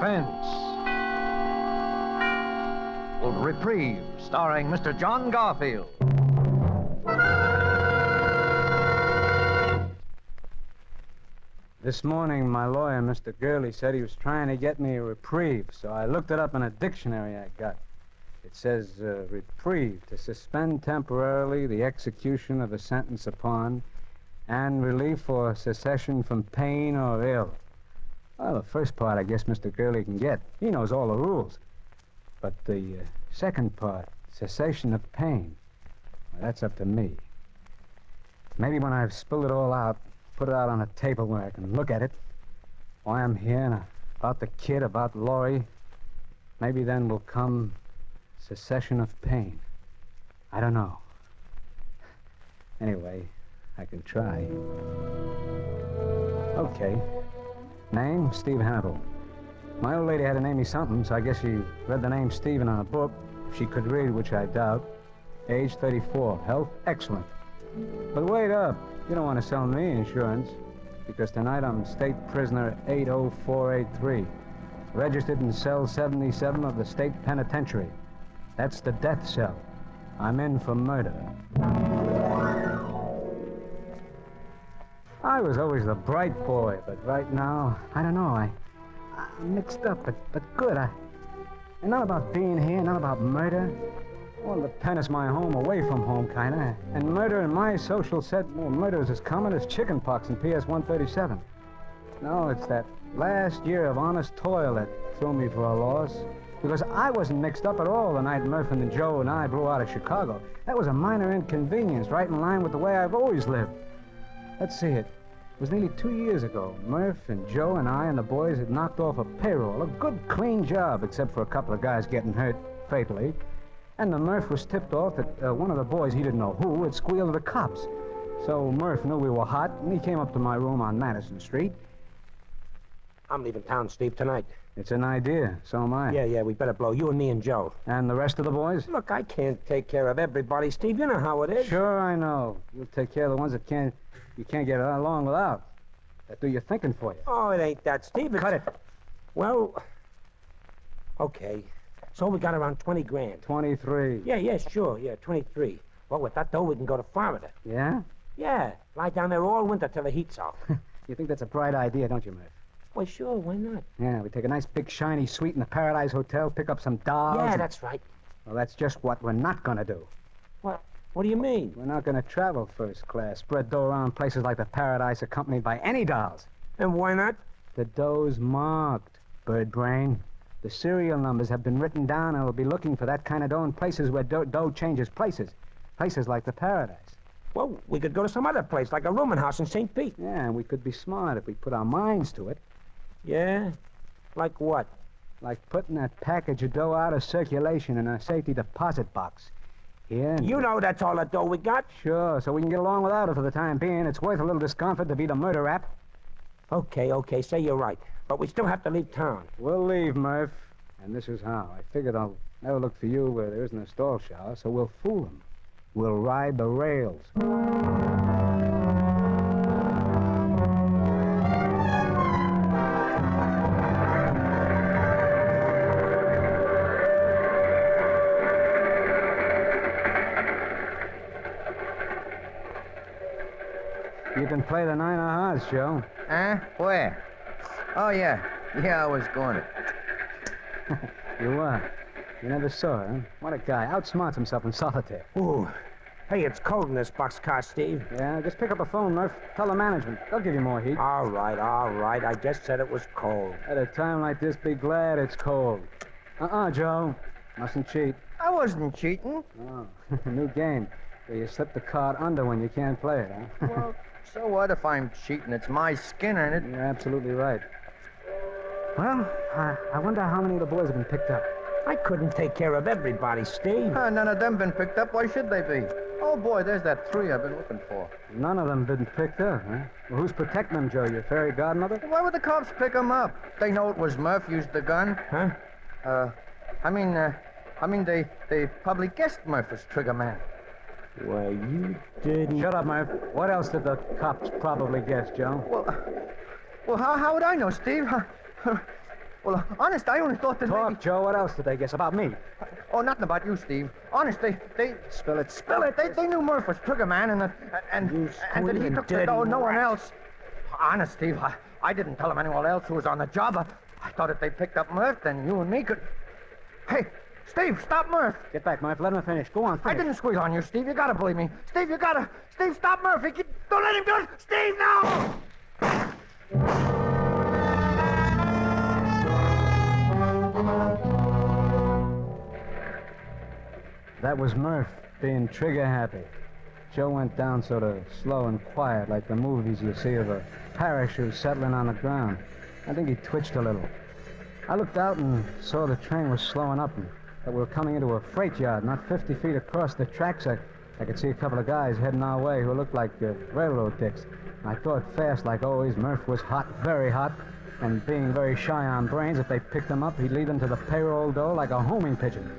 Suspense. Reprieve, starring Mr. John Garfield. This morning, my lawyer, Mr. Gurley, said he was trying to get me a reprieve, so I looked it up in a dictionary I got. It says, reprieve, to suspend temporarily the execution of a sentence upon, and relief or cessation from pain or ill. Well, the first part, I guess Mr. Gurley can get. He knows all the rules. But the second part, cessation of pain, well, that's up to me. Maybe when I've spilled it all out, put it out on a table where I can look at it, why I'm here, and about the kid, about Laurie, maybe then will come cessation of pain. I don't know. Anyway, I can try. Okay. Name, Steve Hannibal. My old lady had to name me something, so I guess she read the name Stephen on a book. If she could read, which I doubt. Age 34. Health, excellent. But wait up. You don't want to sell me insurance, because tonight I'm state prisoner 80483, registered in cell 77 of the state penitentiary. That's the death cell. I'm in for murder. I was always the bright boy, but right now, I don't know, I'm mixed up, but good. And not about being here, not about murder. Well, the pen is my home, away from home, kinda. And murder in my social set, well, murder is as common as chickenpox in PS 137. No, it's that last year of honest toil that threw me for a loss. Because I wasn't mixed up at all the night Murph and Joe and I blew out of Chicago. That was a minor inconvenience, right in line with the way I've always lived. Let's see it. It was nearly 2 years ago. Murph and Joe and I and the boys had knocked off a payroll. A good, clean job, except for a couple of guys getting hurt fatally. And the Murph was tipped off that one of the boys, he didn't know who, had squealed to the cops. So Murph knew we were hot, and he came up to my room on Madison Street. I'm leaving town, Steve, tonight. It's an idea. So am I. Yeah, we better blow. You and me and Joe. And the rest of the boys? Look, I can't take care of everybody, Steve. You know how it is. Sure, I know. You'll take care of the ones that you can't get along without. That do your thinking for you. Oh, it ain't that, Steve. Cut it. Well, okay. So we got around 20 grand. 23. Yeah, sure. Yeah, 23. Well, with that, though, we can go to Florida. Yeah? Yeah. Lie down there all winter till the heat's off. You think that's a bright idea, don't you, Murph? Well, sure. Why not? Yeah, we take a nice big shiny suite in the Paradise Hotel, pick up some dolls. Yeah, that's right. Well, that's just what we're not going to do. What do you mean? We're not going to travel first class, spread dough around places like the Paradise accompanied by any dolls. And why not? The dough's marked, bird brain. The serial numbers have been written down, and we'll be looking for that kind of dough in places where dough changes places. Places like the Paradise. Well, we could go to some other place, like a rooming house in St. Pete. Yeah, and we could be smart if we put our minds to it. Yeah? Like what? Like putting that package of dough out of circulation in a safety deposit box. Here. You know that's all the dough we got. Sure, so we can get along without it for the time being. It's worth a little discomfort to beat a murder rap. Okay, say you're right. But we still have to leave town. We'll leave, Murph. And this is how. I figured I'll never look for you where there isn't a stall shower, so we'll fool them. We'll ride the rails. You can play the 9 of hearts, Joe. Huh? Where? Oh, yeah. Yeah, I was going to. You were. You never saw, huh? What a guy. Outsmarts himself in solitaire. Ooh. Hey, it's cold in this boxcar, Steve. Yeah, just pick up a phone, Murph. Tell the management. They'll give you more heat. All right. I just said it was cold. At a time like this, be glad it's cold. Joe. Mustn't cheat. I wasn't cheating. Oh, new game. So you slip the card under when you can't play it, huh? Well, so what if I'm cheating? It's my skin, ain't it? You're absolutely right. Well, I wonder how many of the boys have been picked up. I couldn't take care of everybody, Steve. None of them been picked up. Why should they be? Oh, boy, there's that 3 I've been looking for. None of them been picked up, huh? Well, who's protecting them, Joe? Your fairy godmother? Why would the cops pick them up? They know it was Murph used the gun. Huh? I mean, they probably guessed Murph was trigger man. Well, you didn't... Shut up, Murph. What else did the cops probably guess, Joe? Well, how would I know, Steve? Well, honest, I only thought that Talk, maybe... Joe. What else did they guess about me? Oh, nothing about you, Steve. Honest, they... Spill it. Spill it. They knew Murph was trigger man and You and that he squealing took the dirty dough, no one rat. else. Honest, Steve, I didn't tell him anyone else who was on the job. I thought if they picked up Murph, then you and me could... Hey, Steve, stop Murph. Get back, Murph. Let him finish. Go on, I finish. didn't squeal on you, Steve. You gotta believe me. Steve, you gotta... Steve, stop Murph. Don't let him do it. Steve, no! That was Murph being trigger happy. Joe went down sort of slow and quiet, like the movies you see of a parachute settling on the ground. I think he twitched a little. I looked out and saw the train was slowing up and that we were coming into a freight yard, not 50 feet across the tracks. I could see a couple of guys heading our way who looked like railroad dicks. I thought fast, like always. Murph was hot, very hot, and being very shy on brains, if they picked him up, he'd lead them to the payroll dough like a homing pigeon.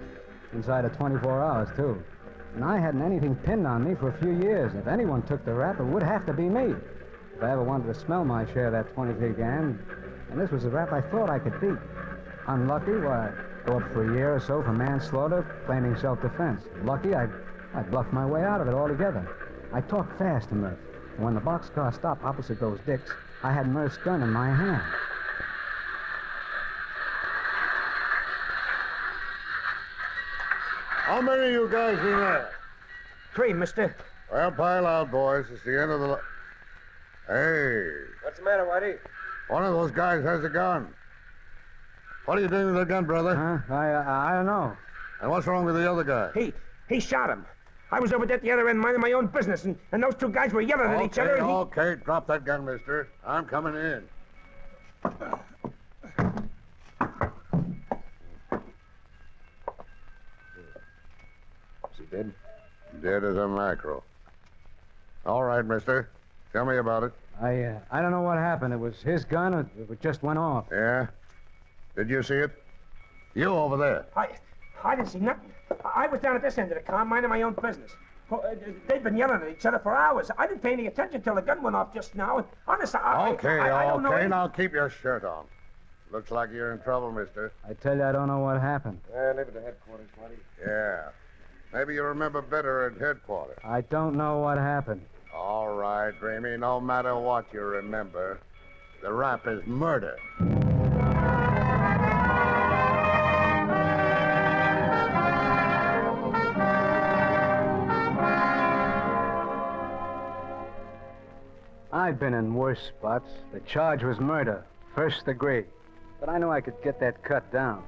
Inside of 24 hours, too. And I hadn't anything pinned on me for a few years. If anyone took the rap, it would have to be me. If I ever wanted to smell my share of that 23 gang, and this was the rap I thought I could beat. Unlucky, why, go up for a year or so for manslaughter, claiming self-defense. Lucky, I bluffed my way out of it altogether. I talked fast to Murph, and when the boxcar stopped opposite those dicks, I had Murph's gun in my hand. How many of you guys in there? 3, mister. Well, pile out, boys. It's the end of the... Hey, What's the matter, Whitey? one of those guys has a gun. What are you doing with the gun, brother? Huh? I don't know. And what's wrong with the other guy? He shot him. I was over there at the other end minding my own business, and those 2 guys were yelling at each other. And he... Okay, drop that gun, mister. I'm coming in. Is he dead? Dead as a mackerel. All right, mister. Tell me about it. I don't know what happened. It was his gun, or it just went off. Yeah? Did you see it? You over there. I didn't see nothing. I was down at this end of the car minding my own business. They'd been yelling at each other for hours. I didn't pay any attention till the gun went off just now. And honest, I don't know. Okay, now keep your shirt on. Looks like you're in trouble, mister. I tell you, I don't know what happened. Leave it to headquarters, buddy. Yeah. Maybe you remember better at headquarters. I don't know what happened. All right, Dreamy. No matter what you remember, the rap is murder. I'd been in worse spots. The charge was murder, first degree. But I knew I could get that cut down.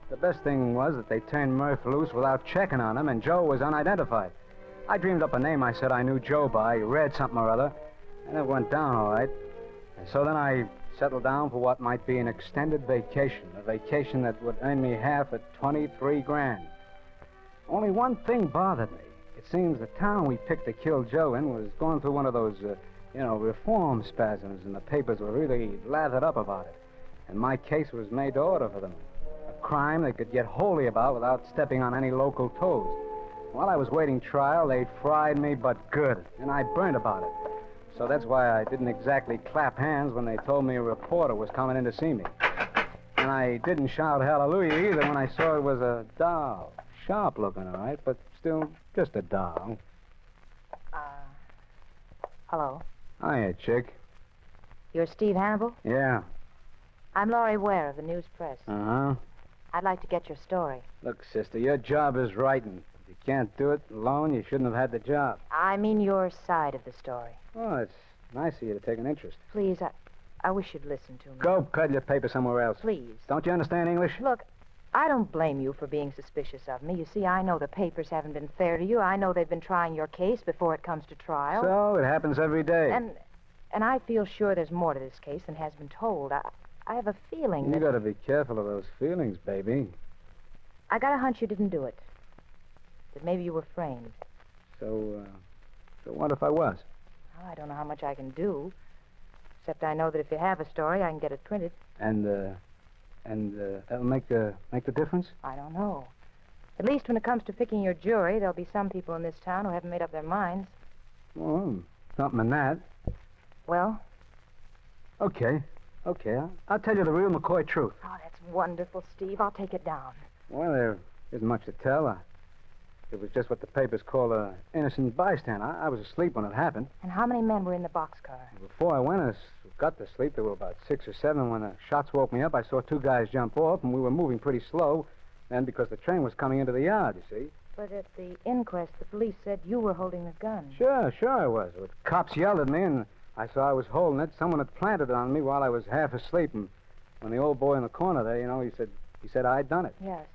The best thing was that they turned Murph loose without checking on him, and Joe was unidentified. I dreamed up a name I said I knew Joe by, read something or other, and it went down all right. And so then I settled down for what might be an extended vacation, a vacation that would earn me half at 23 grand. Only one thing bothered me. It seems the town we picked to kill Joe in was going through one of those, reform spasms, and the papers were really lathered up about it. And my case was made to order for them. A crime they could get holy about without stepping on any local toes. While I was waiting trial, they'd fried me but good, and I burned about it. So that's why I didn't exactly clap hands when they told me a reporter was coming in to see me. And I didn't shout hallelujah either when I saw it was a doll. Sharp looking, all right, but still just a doll. Hello. Hiya, chick. You're Steve Hannibal? Yeah. I'm Laurie Ware of the News Press. Uh-huh. I'd like to get your story. Look, sister, your job is writing. If you can't do it alone, you shouldn't have had the job. I mean your side of the story. Oh, it's nice of you to take an interest. Please, I wish you'd listen to me. Go cut your paper somewhere else. Please. Don't you understand English? Look, I don't blame you for being suspicious of me. You see, I know the papers haven't been fair to you. I know they've been trying your case before it comes to trial. So, it happens every day. And I feel sure there's more to this case than has been told. I have a feeling You that... gotta be careful of those feelings, baby. I got a hunch you didn't do it. That maybe you were framed. So what if I was? Oh, I don't know how much I can do. Except I know that if you have a story, I can get it printed. And that'll make the difference? I don't know. At least when it comes to picking your jury, there'll be some people in this town who haven't made up their minds. Well, something in that. Well? Okay. I'll tell you the real McCoy truth. Oh, that's wonderful, Steve. I'll take it down. Well, there isn't much to tell. It was just what the papers call an innocent bystander. I was asleep when it happened. And how many men were in the boxcar? Before I got to sleep, there were about 6 or 7. When the shots woke me up, I saw 2 guys jump off, and we were moving pretty slow. And because the train was coming into the yard, you see. But at the inquest, the police said you were holding the gun. Sure I was. The cops yelled at me, and I saw I was holding it. Someone had planted it on me while I was half asleep. And when the old boy in the corner there, he said I'd done it. Yes.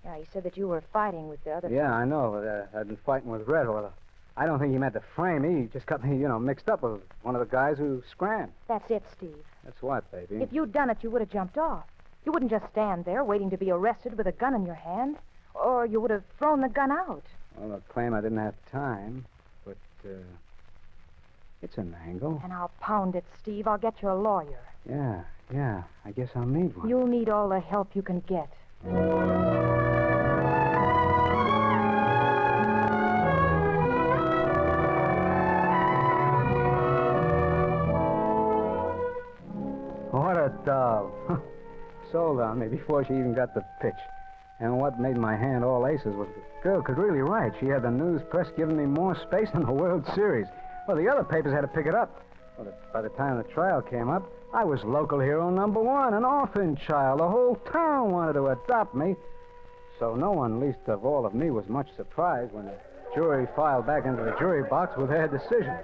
Yeah, he said that you were fighting with the other... Yeah, I know. I'd been fighting with Red. Well, I don't think he meant to frame me. He just got me, mixed up with one of the guys who scrammed. That's it, Steve. That's what, baby? If you'd done it, you would have jumped off. You wouldn't just stand there waiting to be arrested with a gun in your hand. Or you would have thrown the gun out. Well, they'll claim I didn't have time, but, it's an angle. And I'll pound it, Steve. I'll get you a lawyer. Yeah. I guess I'll need one. You'll need all the help you can get. What a doll. Sold on me before she even got the pitch. And what made my hand all aces was the girl could really write. She had the news press giving me more space than the World Series. Well, the other papers had to pick it up. Well, by the time the trial came up, I was local hero #1, an orphan child. The whole town wanted to adopt me. So no one, least of all of me, was much surprised when the jury filed back into the jury box with their decision.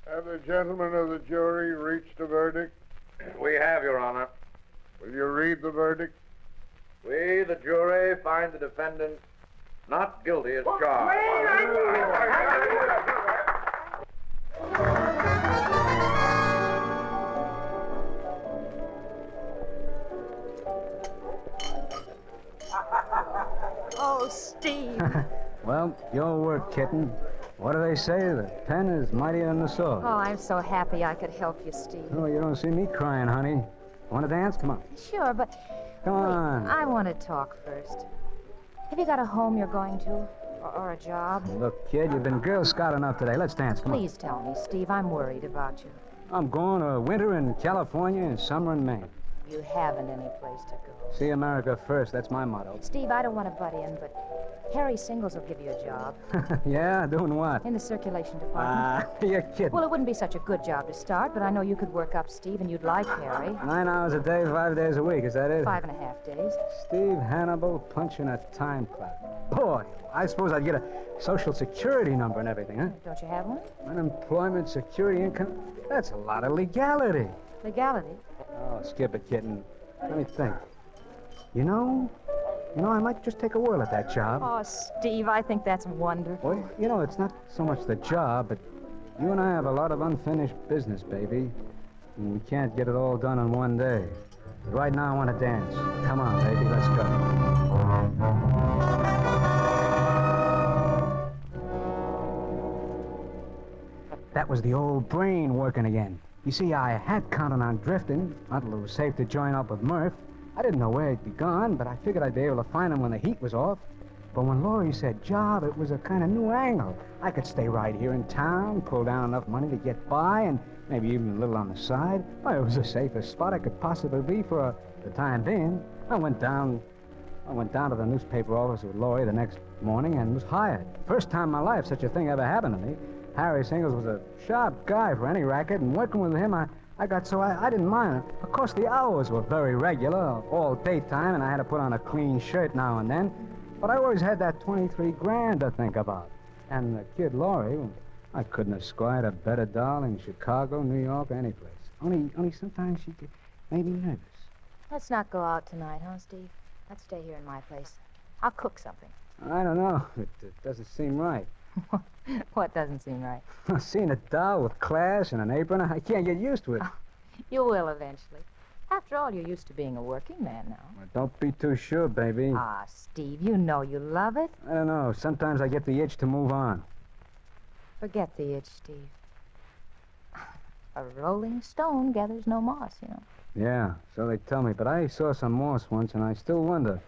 Have the gentlemen of the jury reached a verdict? We have, Your Honor. Will you read the verdict? We, the jury, find the defendant not guilty as charged. Oh, Steve. Well, your work, kitten. What do they say? The pen is mightier than the sword. Oh, I'm so happy I could help you, Steve. Oh, you don't see me crying, honey. Want to dance? Come on. Sure, but... Come on. Wait, I want to talk first. Have you got a home you're going to? Or a job? Look, kid, you've been Girl Scout enough today. Let's dance. Come on. Please tell me, Steve. I'm worried about you. I'm going to winter in California and summer in Maine. You haven't any place to go. See America first. That's my motto. Steve, I don't want to butt in, but Harry Singles will give you a job. Yeah? Doing what? In the circulation department. You're kidding. Well, it wouldn't be such a good job to start, but I know you could work up, Steve, and you'd like Harry. 9 hours a day, 5 days a week. Is that it? 5.5 days. Steve Hannibal punching a time clock. Boy, I suppose I'd get a Social Security number and everything, huh? Don't you have one? Unemployment, security, income. That's a lot of legality. Legality? Oh, skip it, kitten. Let me think. You know, I might just take a whirl at that job. Oh, Steve, I think that's wonderful. Well, it's not so much the job, but you and I have a lot of unfinished business, baby. And we can't get it all done in one day. But right now, I want to dance. Come on, baby, let's go. That was the old brain working again. You see, I had counted on drifting until it was safe to join up with Murph. I didn't know where he'd be gone, but I figured I'd be able to find him when the heat was off. But when Laurie said job, it was a kind of new angle. I could stay right here in town, pull down enough money to get by, and maybe even a little on the side. Well, it was the safest spot I could possibly be for the time being. I went down to the newspaper office with Laurie the next morning and was hired. First time in my life such a thing ever happened to me. Harry Singles was a sharp guy for any racket, and working with him, I got so I didn't mind. Of course, the hours were very regular, all daytime, and I had to put on a clean shirt now and then. But I always had that 23 grand to think about. And the kid Laurie, well, I couldn't have squired a better doll in Chicago, New York, or any place. Only sometimes she made me nervous. Let's not go out tonight, huh, Steve? Let's stay here in my place. I'll cook something. I don't know. It doesn't seem right. What doesn't seem right? Seeing a doll with class and an apron, I can't get used to it. You will eventually. After all, you're used to being a working man now. Well, don't be too sure, baby. Ah, Steve, you know you love it. I don't know. Sometimes I get the itch to move on. Forget the itch, Steve. A rolling stone gathers no moss, you know. Yeah, so they tell me. But I saw some moss once, and I still wonder,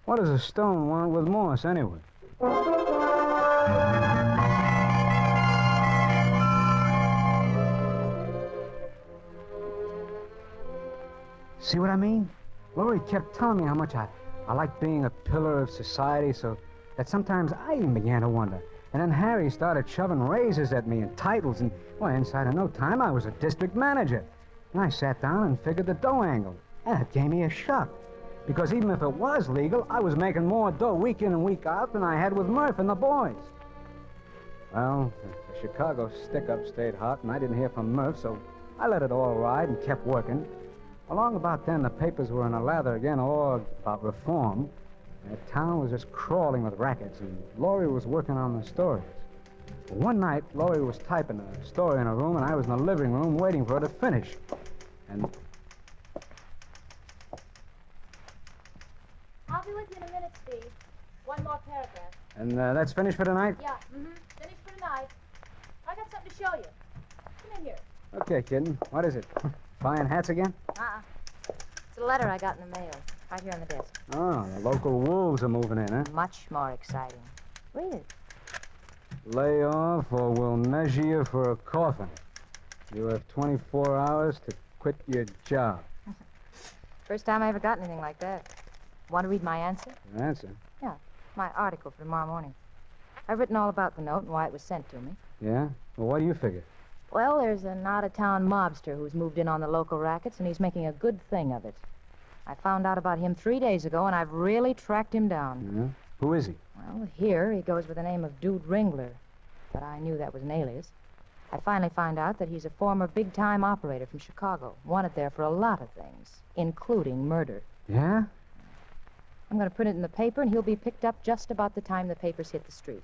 what does a stone want with moss anyway? See what I mean? Laurie kept telling me how much I liked being a pillar of society, so that sometimes I even began to wonder. And then Harry started shoving raises at me and titles, and, well, inside of no time, I was a district manager. And I sat down and figured the dough angle. And it gave me a shock. Because even if it was legal, I was making more dough week in and week out than I had with Murph and the boys. Well, the Chicago stick-up stayed hot, and I didn't hear from Murph, so I let it all ride and kept working. Along about then, the papers were in a lather again, all about reform. And the town was just crawling with rackets, and Laurie was working on the stories. One night, Laurie was typing a story in her room, and I was in the living room waiting for her to finish. And... I'll be with you in a minute, Steve. One more paragraph. And that's finished for tonight? Yeah, finished for tonight. I got something to show you. Come in here. Okay, kitten. What is it? Buying hats again? It's a letter I got in the mail, right here on the desk. Oh, the local wolves are moving in, huh? Much more exciting. Read it. Lay off or we'll measure you for a coffin. You have 24 hours to quit your job. First time I ever got anything like that. Want to read my answer? Your answer? Yeah, my article for tomorrow morning. I've written all about the note and why it was sent to me. Yeah? Well, what do you figure? Well, there's an out-of-town mobster who's moved in on the local rackets, and he's making a good thing of it. I found out about him 3 days ago, and I've really tracked him down. Yeah? Who is he? Well, here he goes with the name of Dude Ringler, but I knew that was an alias. I finally found out that he's a former big-time operator from Chicago, wanted there for a lot of things, including murder. Yeah? I'm going to print it in the paper, and he'll be picked up just about the time the papers hit the street.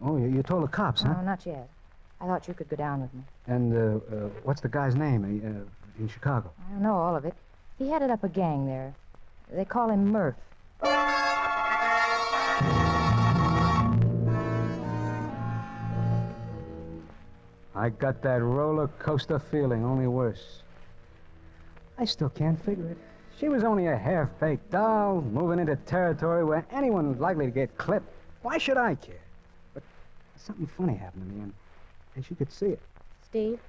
Oh, you told the cops, huh? No, not yet. I thought you could go down with me. And, what's the guy's name in Chicago? I don't know all of it. He headed up a gang there. They call him Murph. I got that roller coaster feeling, only worse. I still can't figure it. She was only a half-baked doll, moving into territory where anyone was likely to get clipped. Why should I care? But something funny happened to me, and she could see it. Steve,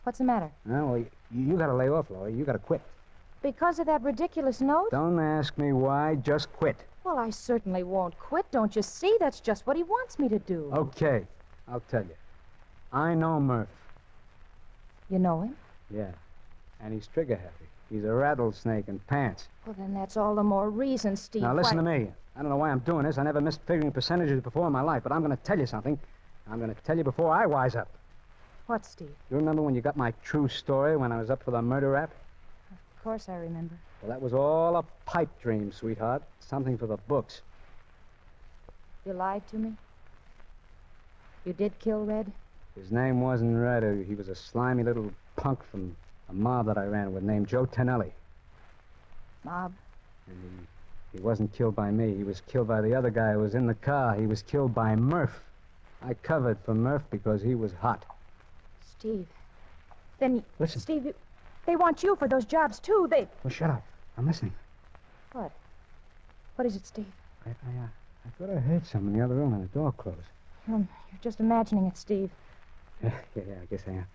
what's the matter? Well, you gotta lay off, Laurie. You gotta quit. Because of that ridiculous note? Don't ask me why, just quit. Well, I certainly won't quit. Don't you see? That's just what he wants me to do. Okay, I'll tell you. I know Murph. You know him? Yeah, and he's trigger-happy. He's a rattlesnake in pants. Well, then that's all the more reason, Steve. Now, listen to me. I don't know why I'm doing this. I never missed figuring percentages before in my life, but I'm going to tell you something. I'm going to tell you before I wise up. What, Steve? You remember when you got my true story when I was up for the murder rap? Of course I remember. Well, that was all a pipe dream, sweetheart. Something for the books. You lied to me? You did kill Red? His name wasn't Red. He was a slimy little punk from a mob that I ran with named Joe Tonelli. Mob? And he wasn't killed by me. He was killed by the other guy who was in the car. He was killed by Murph. I covered for Murph because he was hot. Steve. Then... Listen. Steve, they want you for those jobs, too. They... Well, shut up. I'm listening. What? What is it, Steve? I thought I heard something in the other room and the door closed. You're just imagining it, Steve. Yeah, I guess I am.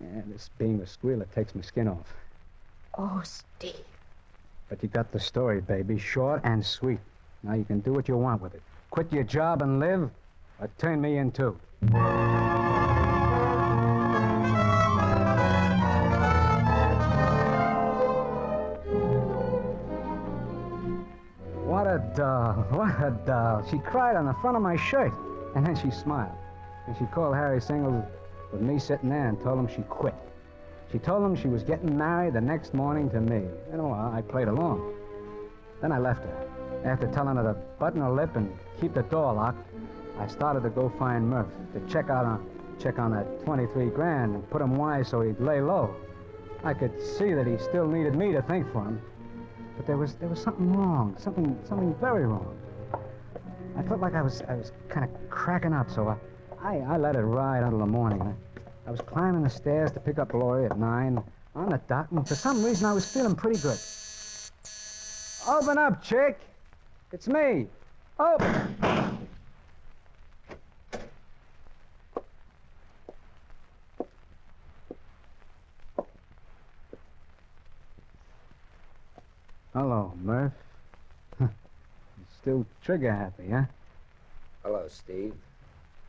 Yeah, this being a squealer takes my skin off. Oh, Steve. But you got the story, baby. Short and sweet. Now you can do what you want with it. Quit your job and live, or turn me in too. What a doll. What a doll. She cried on the front of my shirt, and then she smiled. And she called Harry Singles with me sitting there and told him she quit. She told him she was getting married the next morning to me. You know, I played along. Then I left her. After telling her to button her lip and keep the door locked, I started to go find Murph to check on that 23 grand and put him wise so he'd lay low. I could see that he still needed me to think for him. But there was something wrong, something very wrong. I felt like I was kind of cracking up, so I let it ride until the morning. I was climbing the stairs to pick up Laurie at 9 on the dot, and for some reason I was feeling pretty good. Open up, chick. It's me. Open. Hello, Murph. You're still trigger happy, huh? Hello, Steve.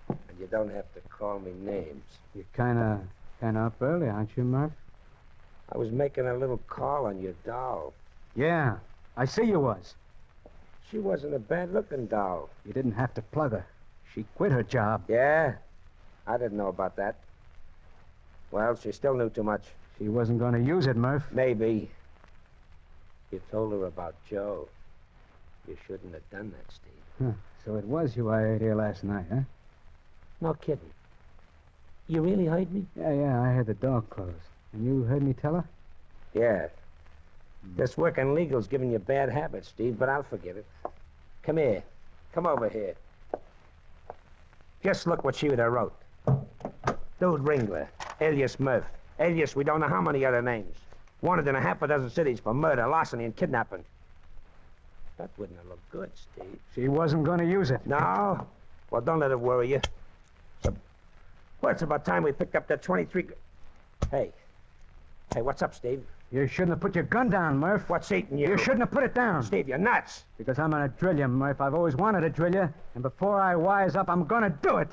And you don't have to call me names. You're kind of up early, aren't you, Murph? I was making a little call on your doll. Yeah, I see you was. She wasn't a bad-looking doll. You didn't have to plug her. She quit her job. Yeah? I didn't know about that. Well, she still knew too much. She wasn't going to use it, Murph. Maybe. You told her about Joe. You shouldn't have done that, Steve. Huh. So it was you I heard here last night, huh? No kidding. You really heard me? Yeah, I heard the door close. And you heard me tell her? Yeah. This working legal's giving you bad habits, Steve, but I'll forgive it. Come here. Come over here. Just look what she would have wrote. Dude Ringler, alias Murph, alias we don't know how many other names. Wanted in a half a dozen cities for murder, larceny, and kidnapping. That wouldn't have looked good, Steve. She wasn't going to use it. No? Well, don't let it worry you. Well, it's about time we picked up that 23... Hey, what's up, Steve? You shouldn't have put your gun down, Murph. What's eating you? You shouldn't have put it down. Steve, you're nuts. Because I'm going to drill you, Murph. I've always wanted to drill you. And before I wise up, I'm going to do it.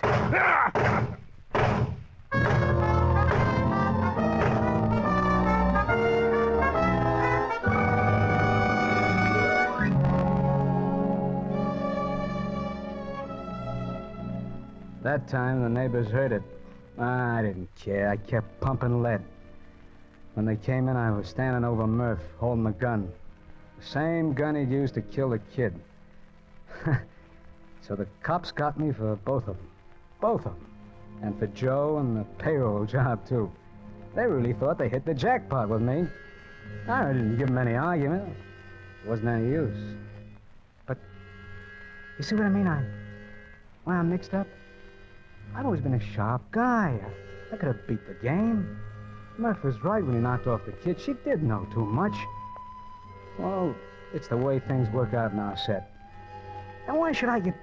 That time, the neighbors heard it. I didn't care. I kept pumping lead. When they came in, I was standing over Murph, holding the gun. The same gun he'd used to kill the kid. So the cops got me for both of them. Both of them. And for Joe and the payroll job, too. They really thought they hit the jackpot with me. I didn't give them any argument. It wasn't any use. But, you see what I mean? When I'm mixed up, I've always been a sharp guy. I could have beat the game. Murph was right when he knocked off the kid. She did know too much. Well, it's the way things work out in our set. And why should I get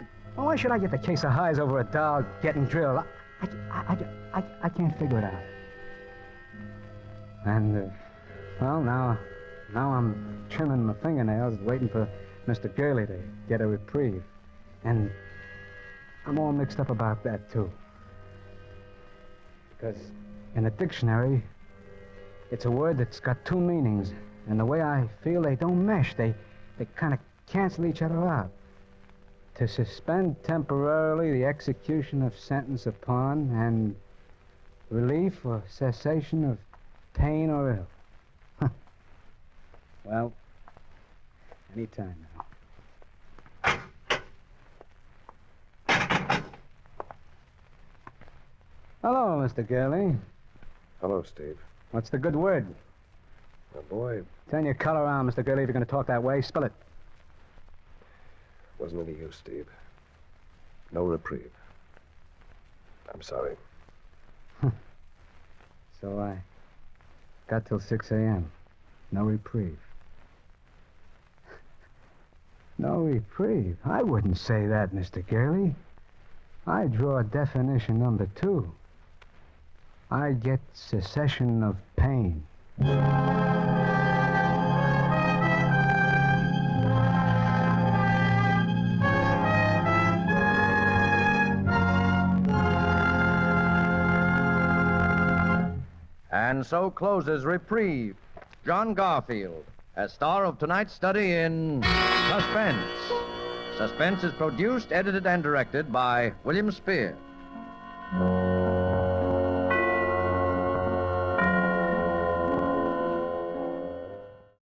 the case of highs over a doll getting drilled? I can't figure it out. And, well, now I'm trimming my fingernails, waiting for Mr. Gurley to get a reprieve. And I'm all mixed up about that, too. Because in the dictionary, it's a word that's got two meanings. And the way I feel, they don't mesh. They kind of cancel each other out. To suspend temporarily the execution of sentence upon, and relief or cessation of pain or ill. Well, anytime now. Hello, Mr. Gurley. Hello, Steve. What's the good word? My boy, Turn your color around, Mr. Gurley, if you're going to talk that way. Spill it. wasn't any use, Steve. No reprieve. I'm sorry. So I got till 6 a.m. No reprieve. No reprieve? I wouldn't say that, Mr. Gurley. I draw definition number 2. I get cessation of pain. And so closes Reprieve. John Garfield, as star of tonight's study in Suspense. Suspense is produced, edited, and directed by William Spear.